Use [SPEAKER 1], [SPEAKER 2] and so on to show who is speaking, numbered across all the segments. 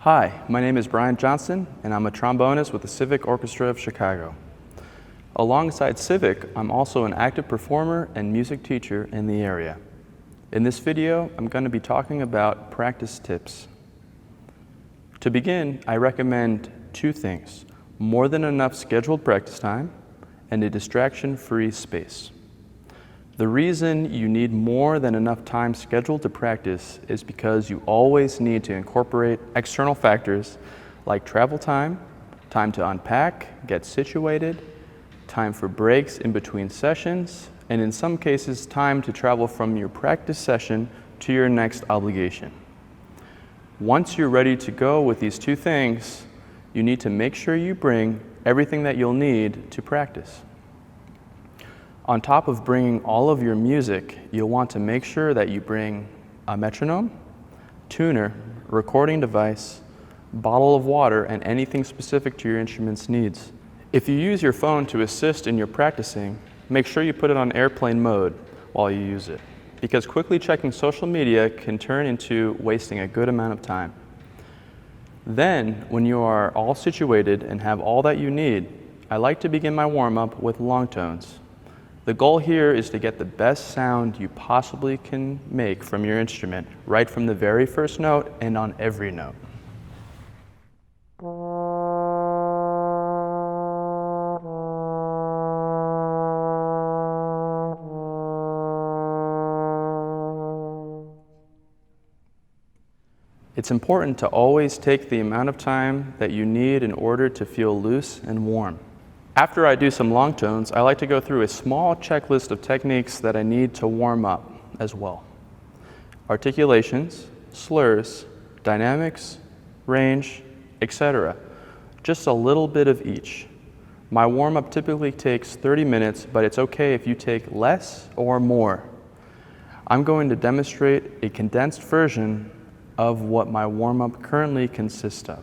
[SPEAKER 1] Hi, my name is Brain Johnston, and I'm a trombonist with the Civic Orchestra of Chicago. Alongside Civic, I'm also an active performer and music teacher in the area. In this video, I'm going to be talking about practice tips. To begin, I recommend two things: more than enough scheduled practice time and a distraction-free space. The reason you need more than enough time scheduled to practice is because you always need to incorporate external factors like travel time, time to unpack, get situated, time for breaks in between sessions, and in some cases, time to travel from your practice session to your next obligation. Once you're ready to go with these two things, you need to make sure you bring everything that you'll need to practice. On top of bringing all of your music, you'll want to make sure that you bring a metronome, tuner, recording device, bottle of water, and anything specific to your instrument's needs. If you use your phone to assist in your practicing, make sure you put it on airplane mode while you use it, because quickly checking social media can turn into wasting a good amount of time. Then, when you are all situated and have all that you need, I like to begin my warm-up with long tones. The goal here is to get the best sound you possibly can make from your instrument, right from the very first note and on every note. It's important to always take the amount of time that you need in order to feel loose and warm. After I do some long tones, I like to go through a small checklist of techniques that I need to warm up as well. Articulations, slurs, dynamics, range, etc. Just a little bit of each. My warm-up typically takes 30 minutes, but it's okay if you take less or more. I'm going to demonstrate a condensed version of what my warm-up currently consists of.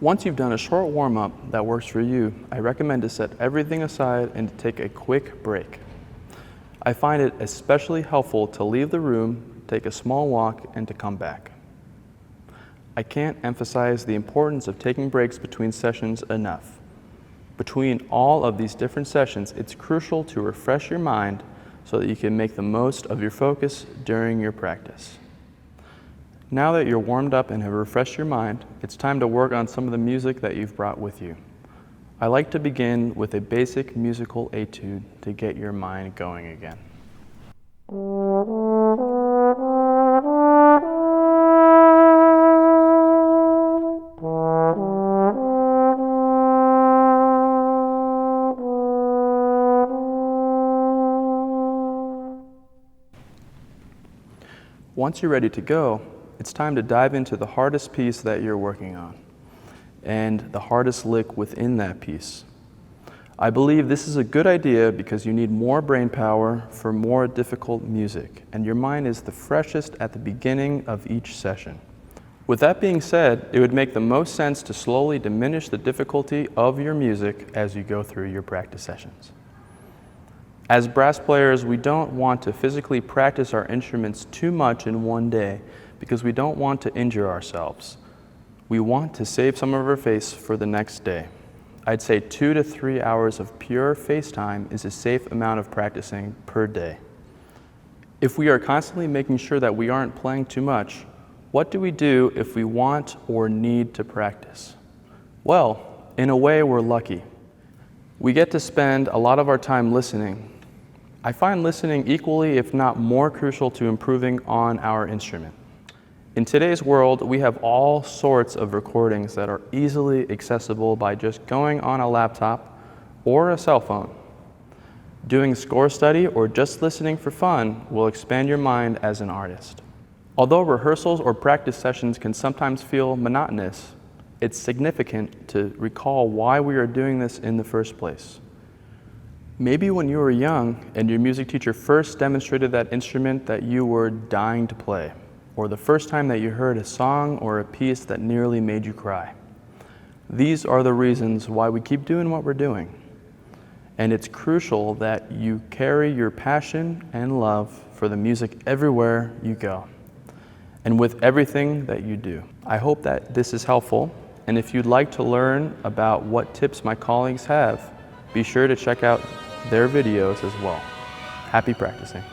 [SPEAKER 1] Once you've done a short warm-up that works for you, I recommend to set everything aside and to take a quick break. I find it especially helpful to leave the room, take a small walk, and to come back. I can't emphasize the importance of taking breaks between sessions enough. Between all of these different sessions, it's crucial to refresh your mind so that you can make the most of your focus during your practice. Now that you're warmed up and have refreshed your mind, it's time to work on some of the music that you've brought with you. I like to begin with a basic musical etude to get your mind going again. Once you're ready to go, it's time to dive into the hardest piece that you're working on, and the hardest lick within that piece. I believe this is a good idea because you need more brain power for more difficult music, and your mind is the freshest at the beginning of each session. With that being said, it would make the most sense to slowly diminish the difficulty of your music as you go through your practice sessions. As brass players, we don't want to physically practice our instruments too much in one day because we don't want to injure ourselves. We want to save some of our face for the next day. I'd say 2 to 3 hours of pure face time is a safe amount of practicing per day. If we are constantly making sure that we aren't playing too much, what do we do if we want or need to practice? Well, in a way, we're lucky. We get to spend a lot of our time listening. I find listening equally, if not more, crucial to improving on our instrument. In today's world, we have all sorts of recordings that are easily accessible by just going on a laptop or a cell phone. Doing score study or just listening for fun will expand your mind as an artist. Although rehearsals or practice sessions can sometimes feel monotonous, it's significant to recall why we are doing this in the first place. Maybe when you were young and your music teacher first demonstrated that instrument that you were dying to play, or the first time that you heard a song or a piece that nearly made you cry. These are the reasons why we keep doing what we're doing. And it's crucial that you carry your passion and love for the music everywhere you go, and with everything that you do. I hope that this is helpful, and if you'd like to learn about what tips my colleagues have, be sure to check out their videos as well. Happy practicing.